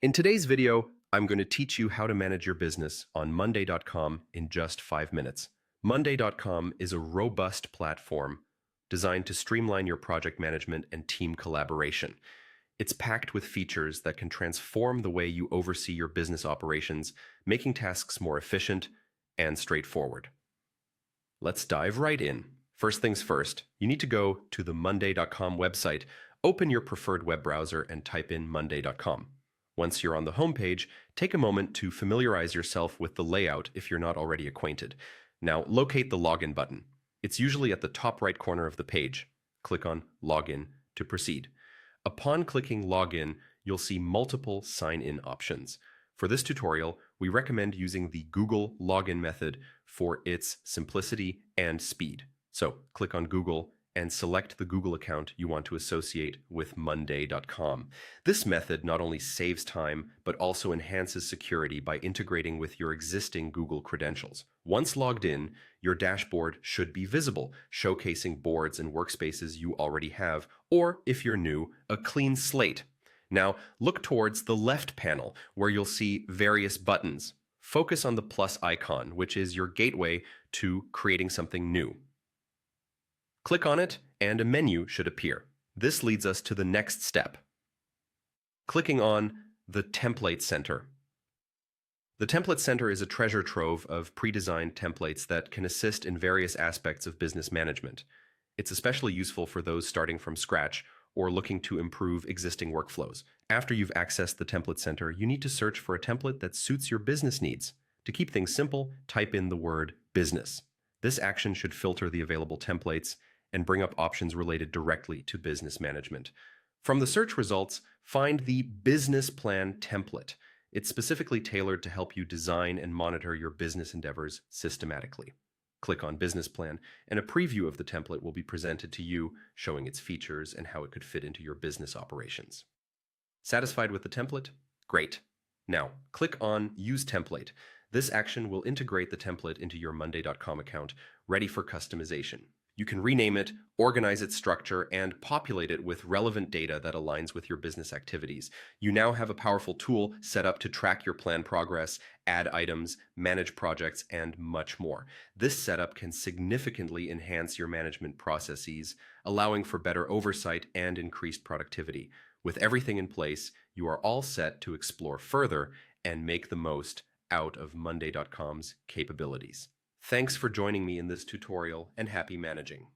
In today's video, I'm going to teach you how to manage your business on Monday.com in just 5 minutes. Monday.com is a robust platform designed to streamline your project management and team collaboration. It's packed with features that can transform the way you oversee your business operations, making tasks more efficient and straightforward. Let's dive right in. First things first, you need to go to the Monday.com website, open your preferred web browser, and type in Monday.com. Once you're on the homepage, take a moment to familiarize yourself with the layout if you're not already acquainted. Now, locate the Login button. It's usually at the top right corner of the page. Click on Login to proceed. Upon clicking Login, you'll see multiple sign-in options. For this tutorial, we recommend using the Google login method for its simplicity and speed. So, click on Google and select the Google account you want to associate with Monday.com. This method not only saves time, but also enhances security by integrating with your existing Google credentials. Once logged in, your dashboard should be visible, showcasing boards and workspaces you already have, or if you're new, a clean slate. Now, look towards the left panel, where you'll see various buttons. Focus on the plus icon, which is your gateway to creating something new. Click on it, and a menu should appear. This leads us to the next step. Clicking on the Template Center. The Template Center is a treasure trove of pre-designed templates that can assist in various aspects of business management. It's especially useful for those starting from scratch or looking to improve existing workflows. After you've accessed the Template Center, you need to search for a template that suits your business needs. To keep things simple, type in the word business. This action should filter the available templates and bring up options related directly to business management. From the search results, find the Business Plan template. It's specifically tailored to help you design and monitor your business endeavors systematically. Click on Business Plan, and a preview of the template will be presented to you, showing its features and how it could fit into your business operations. Satisfied with the template? Great. Now, click on Use Template. This action will integrate the template into your Monday.com account, ready for customization. You can rename it, organize its structure, and populate it with relevant data that aligns with your business activities. You now have a powerful tool set up to track your plan progress, add items, manage projects, and much more. This setup can significantly enhance your management processes, allowing for better oversight and increased productivity. With everything in place, you are all set to explore further and make the most out of Monday.com's capabilities. Thanks for joining me in this tutorial, and happy managing.